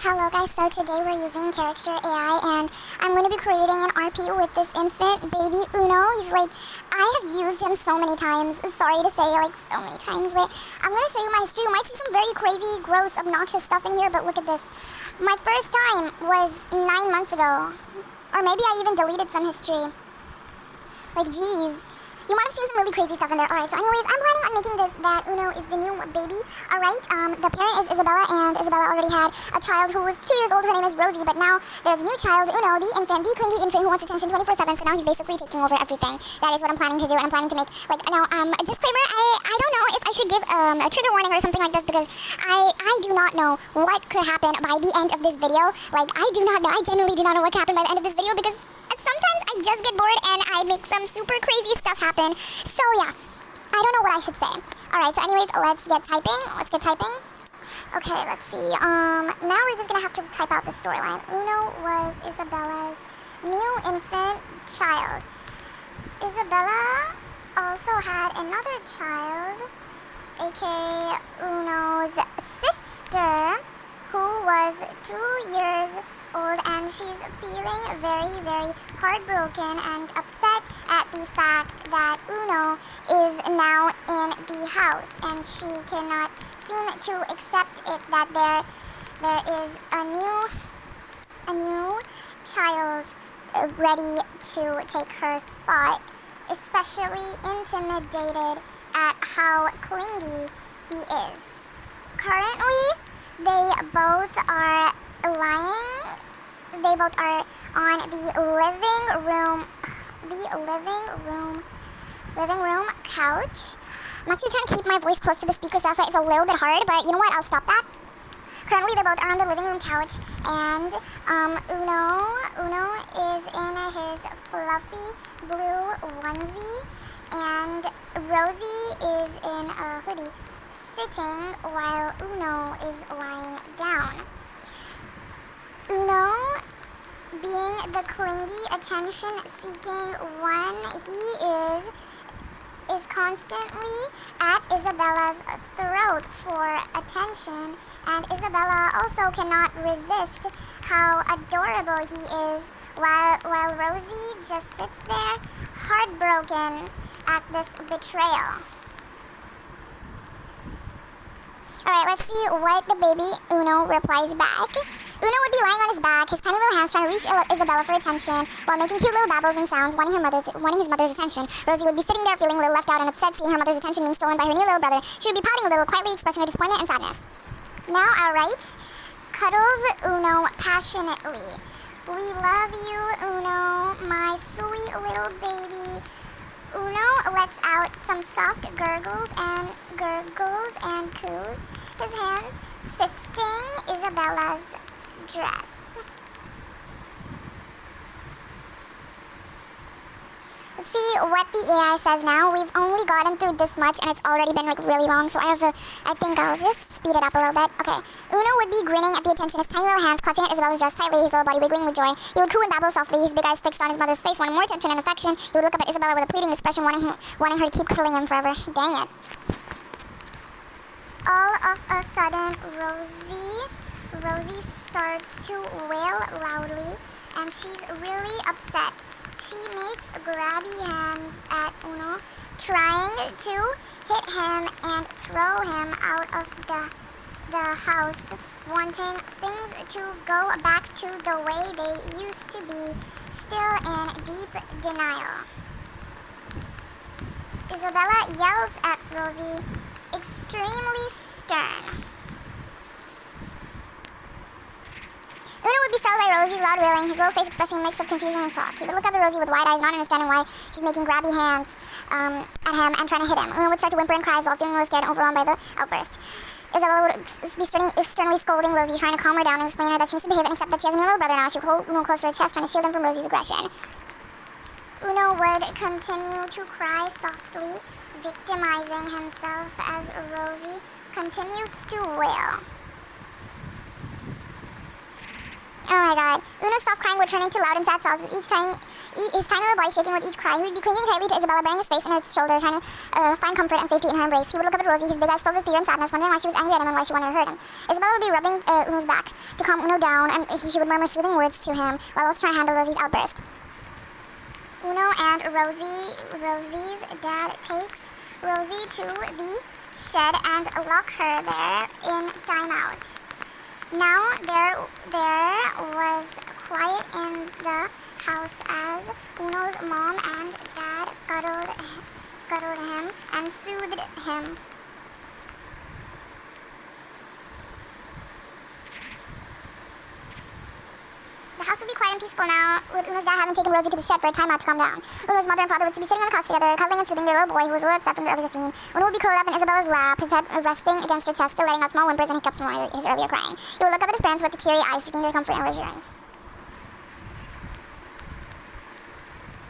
Hello guys, so today we're using character AI and I'm going to be creating an RP with this infant baby Uno. I have used him so many times, sorry to say so many times, but I'm going to show you my history. You might see some very crazy, gross, obnoxious stuff in here, but look at this. My first time was 9 months ago, or maybe I even deleted some history. Jeez. You might have seen some really crazy stuff in there. Alright, so anyways, I'm planning on making that Uno is the new baby. Alright, the parent is Isabella, and Isabella already had a child who was 2 years old. Her name is Rosie, but now there's a new child, Uno, the infant, the clingy infant who wants attention 24/7, so now he's basically taking over everything. That is what I'm planning to do, and I'm planning to make, a disclaimer. I don't know if I should give a trigger warning or something like this, because I do not know what could happen by the end of this video. I do not know. I genuinely do not know what could happen by the end of this video, because sometimes I just get bored and I make some super crazy stuff happen. So yeah, I don't know what I should say. Alright, so anyways, let's get typing. Okay, let's see. Now we're just gonna have to type out the storyline. Uno was Isabella's new infant child. Isabella also had another child, aka Uno's sister, who was 2 years old, and she's feeling very, very heartbroken and upset at the fact that Uno is now in the house, and she cannot seem to accept it that there is a new child ready to take her spot, especially intimidated at how clingy he is. Currently, they both are on the living room couch. I'm actually trying to keep my voice close to the speaker, so that's why it's a little bit hard, but you know what, I'll stop that. Currently, they both are on the living room couch, and Uno is in his fluffy blue onesie, and Rosie is in a hoodie, sitting while Uno is lying down. Uno, being the clingy, attention-seeking one he is constantly at Isabella's throat for attention, and Isabella also cannot resist how adorable he is, while Rosie just sits there, heartbroken at this betrayal. Alright, let's see what the baby Uno replies back. Uno would be lying on his back, his tiny little hands trying to reach Isabella for attention, while making cute little babbles and sounds, wanting his mother's attention. Rosie would be sitting there feeling a little left out and upset, seeing her mother's attention being stolen by her new little brother. She would be pouting a little, quietly expressing her disappointment and sadness. Now, alright, cuddles Uno passionately. We love you, Uno, my sweet little baby. Uno lets out some soft gurgles and coos, his hands fisting Isabella's dress. Let's see what the AI says now. We've only gotten through this much, and it's already been really long, so I think I'll just speed it up a little bit. Okay. Uno would be grinning at the attention, his tiny little hands clutching at Isabella's dress tightly, his little body wiggling with joy. He would coo and babble softly, his big eyes fixed on his mother's face, wanting more attention and affection. He would look up at Isabella with a pleading expression, wanting her to keep cuddling him forever. Dang it. All of a sudden, Rosie starts to wail loudly, and she's really upset. She makes grabby hands at Uno, trying to hit him and throw him out of the house, wanting things to go back to the way they used to be, still in deep denial. Isabella yells at Rosie, extremely stern. Uno would be startled by Rosie's loud wailing, his little face expressing a mix of confusion and shock. He would look up at Rosie with wide eyes, not understanding why she's making grabby hands at him and trying to hit him. Uno would start to whimper and cry while feeling a little scared and overwhelmed by the outburst. Isabella would be sternly scolding Rosie, trying to calm her down and explain her that she needs to behave and accept that she has a new little brother now. She would hold Uno close to her chest, trying to shield him from Rosie's aggression. Uno would continue to cry softly, victimizing himself as Rosie continues to wail. Oh my god. Uno's soft crying would turn into loud and sad sobs with his tiny little body shaking with each cry. He would be clinging tightly to Isabella, burying his face in her shoulder, trying to find comfort and safety in her embrace. He would look up at Rosie, his big eyes filled with fear and sadness, wondering why she was angry at him and why she wanted to hurt him. Isabella would be rubbing Uno's back to calm Uno down, and she would murmur soothing words to him while also trying to handle Rosie's outburst. Uno and Rosie's dad takes Rosie to the shed and lock her there in timeout. Now there was quiet in the house as Uno's mom and dad cuddled him and soothed him. The house would be quiet and peaceful now, with Uno's dad having taken Rosie to the shed for a timeout to calm down. Uno's mother and father would be sitting on the couch together, cuddling and soothing their little boy, who was a little upset from the earlier scene. Uno would be curled up in Isabella's lap, his head resting against her chest, still letting out small whimpers and hiccups from his earlier crying. He would look up at his parents with teary eyes, seeking their comfort and reassurance.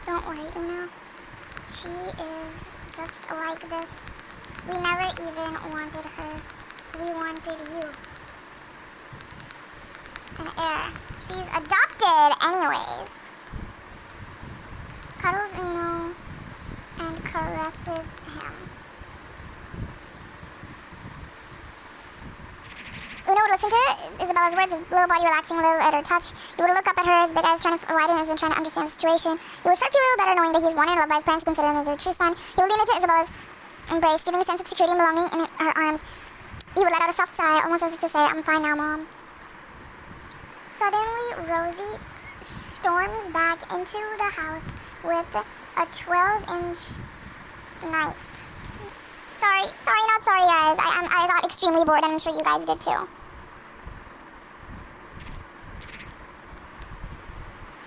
Don't worry, Uno. She is just like this. We never even wanted her. We wanted you. An heir. She's adopted anyways. Cuddles Uno and caresses him. Uno would listen to Isabella's words, his little body relaxing a little at her touch. He would look up at her, his big eyes trying to widen and trying to understand the situation. He would start to feel a little better knowing that he's wanted and loved by his parents, consider him as their true son. He would lean into Isabella's embrace, feeling a sense of security and belonging in her arms. He would let out a soft sigh, almost as if to say, "I'm fine now, Mom." Suddenly, Rosie storms back into the house with a 12-inch knife. Sorry, not sorry, guys. I got extremely bored, and I'm sure you guys did too.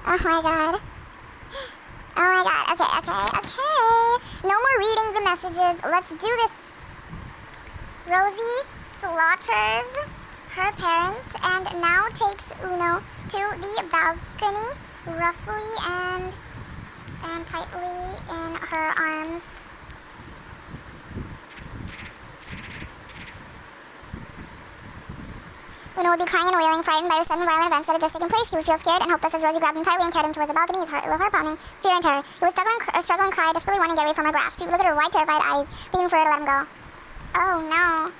Oh my god. Okay. No more reading the messages. Let's do this. Rosie slaughters her parents and now takes Uno to the balcony, roughly and tightly in her arms. Uno would be crying and wailing, frightened by the sudden violent events that had just taken place. He would feel scared and hopeless as Rosie grabbed him tightly and carried him towards the balcony, his heart pounding, fear and terror. He would struggle and cry, desperately wanting to get away from her grasp. He would look at her wide, terrified eyes, pleading for her to let him go. Oh no.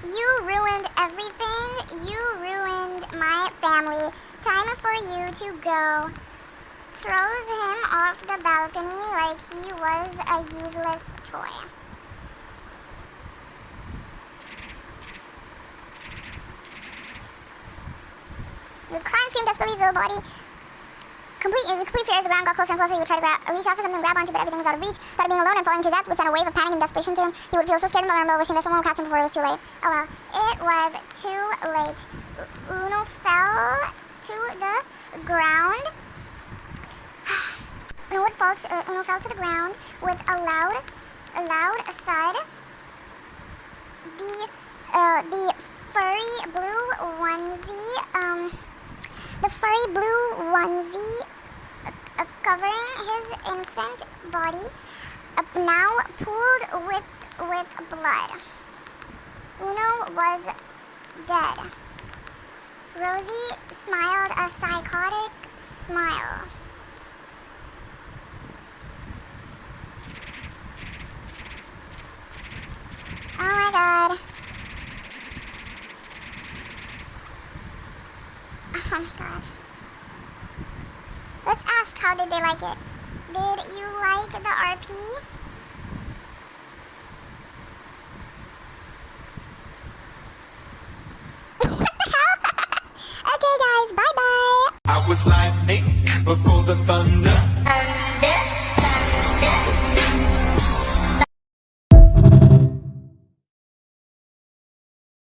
You ruined everything. You ruined my family. Time for you to go. Throws him off the balcony like he was a useless toy. He would cry and scream desperately, his little body complete fear as the ground got closer and closer. He would try to reach out for something to grab onto, but everything was out of reach. Thought of being alone and falling to death would send a wave of panic and desperation through him. He would feel so scared and vulnerable, wishing that someone would catch him before it was too late. Oh well, it was too late. Uno fell to the ground. Uno fell to the ground with a loud thud. The furry blue onesie covering his infant body now pooled with blood. Uno was dead. Rosie smiled a psychotic smile. Oh my god. Oh my god. Let's ask, how did they like it? Did you like the RP? What the hell? Okay guys, bye bye. I was lightning before the thunder.